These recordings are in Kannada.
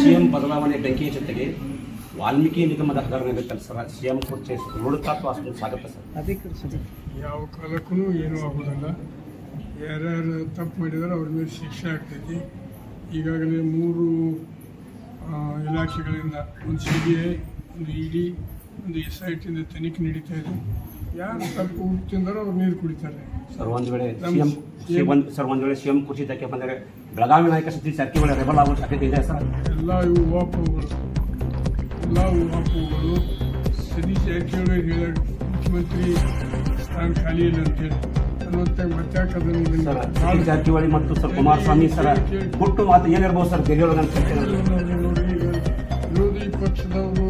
ಸಿಎಂ ಬದಲಾವಣೆ ಬೆಂಕಿಯ ಜೊತೆಗೆ ವಾಲ್ಮೀಕಿ ನಿಗಮದ ಹಗರಣದ ಕೆಲಸ ಸಿಎಂ ಕುರ್ಚಿ ನೋಡುತ್ತಾ ಅಷ್ಟು ಸ್ವಾಗತ ಸರ್. ಯಾವ ಕಾಲಕ್ಕೂ ಏನೂ ಆಗೋದಿಲ್ಲ. ಯಾರ್ಯಾರು ತಪ್ಪು ಮಾಡಿದಾರೆ ಅವ್ರ ಮೇಲೆ ಶಿಕ್ಷೆ ಆಗ್ತೈತಿ. ಈಗಾಗಲೇ 3 ಇಲಾಖೆಗಳಿಂದ ಒಂದು CBI, ಒಂದು ED, ಒಂದು SIT ತನಿಖೆ ನಡೀತಾ ಇದೆ. ಯಾರು ತಪ್ಪು ಹುಟ್ಟಿಂದಾರೋ ಅವ್ರು ನೀರು ಕುಡಿತಾರೆ. ಸರ್, ಒಂದು ವೇಳೆ ಸಿಎಂ ಕುರ್ಚಿ ತಕ್ಕೆ ಬಂದರೆ ಬೆಳಗಾವಿ ನಾಯಕ ಸತೀಶ್ ಜಾರಕಿಹೊಳಿ ರೆಬಲ್ ಆಗೋ ಸಾಧ್ಯತೆ ಇದೆ ಸರ್. ಎಲ್ಲ ಊಹಾಪೋಹಗಳು ಸತೀಶ್ ಜಾರಕಿಹೊಳಿ ಹೇಳಿದ ಮುಖ್ಯಮಂತ್ರಿ ಸ್ಥಾನ ಖಾಲಿ ಇಲ್ಲ ಅಂತೇಳಿ ಸತೀಶ್ ಜಾರಕಿಹೊಳಿ ಮತ್ತು ಸರ್ ಕುಮಾರಸ್ವಾಮಿ ಸರ್ ಕೊಟ್ಟು ಮಾತು ಏನಿರ್ಬೋದು ಸರ್ ಗೆಲ್ಲೋದು ಅಂತ ವಿರೋಧಿ ಪಕ್ಷದವರು,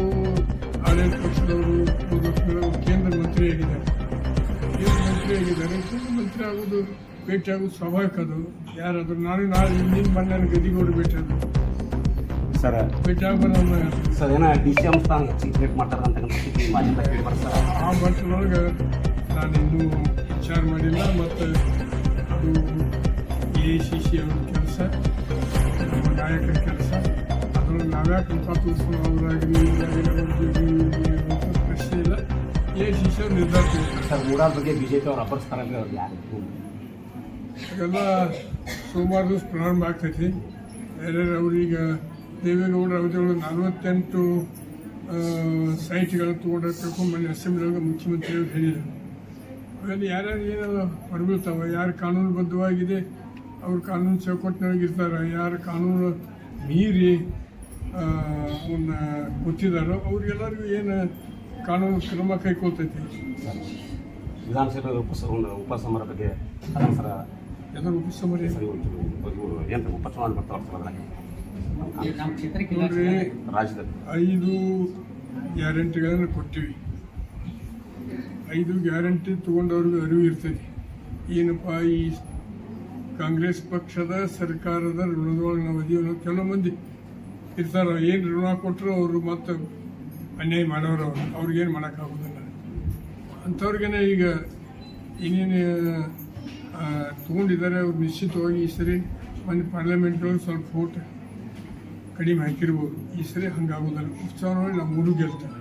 ಆಡಳಿತ ಪಕ್ಷದವರು ಕೇಂದ್ರ ಮಂತ್ರಿ ಆಗಿದ್ದಾರೆ. ಕೇಂದ್ರ ಮಂತ್ರಿ ಆಗೋದು ಭೇಟಿ ಆಗೋದು ಸ್ವಾಭಾವಿಕ. ಅದು ಯಾರಾದ್ರು ನಾಳೆ ಇನ್ನೇನು ಬಂದ ಗದಿಗೋಡು ಭೇಟಿ ಆಗೋದು ಸರ್, ಭೇಟಿ ಆಗ್ಬಾರ್ದು ಸರ್. ಏನೋ DCM ಸ್ಥಾನ ಕ್ರಿಯೇಟ್ ಮಾಡ್ತಾರೆ ಅಂತ ಆ ಮಟ್ಟದೊಳಗೆ ನಾನು ಇನ್ನೂ ವಿಚಾರ ಮಾಡಿಲ್ಲ. ಮತ್ತು ಅದು AICC ಅವ್ರ ಕೆಲಸ, ನಮ್ಮ ನಾಯಕರ ಕೆಲಸ. ಅದರೊಳಗೆ ನಾವ್ಯಾಕೆ ಅಂತ ತೋರಿಸ್ಕೊಂಡು ಅವರಾಗಿ ಪ್ರಶ್ನೆ ಇಲ್ಲ. AICC ಅವ್ರು ನಿರ್ಧಾರ ಸರ್. ಮೂಡಾದ ಬಗ್ಗೆ BJP ಅವ್ರು ಅಪರಿಸ್ತಾರೆ ಅದೆಲ್ಲ ಸೋಮವಾರ ದಿವಸ ಪ್ರಾರಂಭ ಆಗ್ತೈತಿ. ಯಾರ್ಯಾರು ಅವ್ರೀಗ ದೇವೇಗೌಡರ ಅವಧಿಯೊಳಗೆ 48 ಸೈಟ್ಗಳನ್ನು ತೊಗೊಂಡಿರ್ಬೇಕು. ಮೊನ್ನೆ ಅಸೆಂಬ್ಲಿಯೊಳಗೆ ಮುಖ್ಯಮಂತ್ರಿಗಳು ಹೇಳಿದರು. ಅವೆಲ್ಲ ಯಾರ್ಯಾರು ಏನಾದ್ರು ಹೊರಬೀಳ್ತಾವೆ. ಯಾರು ಕಾನೂನುಬದ್ಧವಾಗಿದೆ ಅವ್ರು ಕಾನೂನು ಚೌಕಟ್ಟಿನೊಳಗೆ ಇರ್ತಾರೆ. ಯಾರು ಕಾನೂನು ಮೀರಿ ಅವನ್ನ ಗೊತ್ತಿದ್ದಾರೋ ಅವ್ರಿಗೆಲ್ಲರಿಗೂ ಏನು ಕಾನೂನು ಕ್ರಮ ಕೈಗೊಳ್ತೈತಿ. ವಿಧಾನಸಭೆ ಉಪಸಮರ ಬಗ್ಗೆ ಸರ ಎಲ್ಲರೂ ಉಪಸಮರ ಏನು ಉಪಚುನಾವಣೆ ಬರ್ತಾವೆ ನೋಡ್ರಿ. ರಾಜ್ಯದಲ್ಲಿ 5 ಗ್ಯಾರಂಟಿಗಳನ್ನು ಕೊಟ್ಟಿವಿ. 5 ಗ್ಯಾರಂಟಿ ತೊಗೊಂಡವ್ರಿಗೂ ಅರಿವು ಇರ್ತೈತಿ. ಏನಪ್ಪ ಈ ಕಾಂಗ್ರೆಸ್ ಪಕ್ಷದ ಸರ್ಕಾರದ ಋಣದೊಳಗೆ ಅವಧಿಯನ್ನು ಕೆಲವು ಮಂದಿ ಇರ್ತಾರ. ಏನು ಋಣ ಕೊಟ್ಟರು ಅವರು ಮತ್ತೆ ಅನ್ಯಾಯ ಮಾಡೋರು. ಅವ್ರಿಗೇನು ಮಾಡೋಕ್ಕಾಗೋದಿಲ್ಲ. ಅಂಥವ್ರಿಗೇನೆ ಈಗ ಏನೇನು ತೊಗೊಂಡಿದ್ದಾರೆ ಅವ್ರು ನಿಶ್ಚಿತವಾಗಿ ಈ ಸರಿ ಮೊನ್ನೆ ಪಾರ್ಲಿಮೆಂಟ್ನೊಳಗೆ ಸ್ವಲ್ಪ ವೋಟ್ ಕಡಿಮೆ ಹಾಕಿರ್ಬೋದು. ಈ ಸರಿ ಹಂಗಾಗೋದಿಲ್ಲ. ಉತ್ಸವ ನೋಡಿ ನಾವು 3 ಗೆಲ್ತೇವೆ.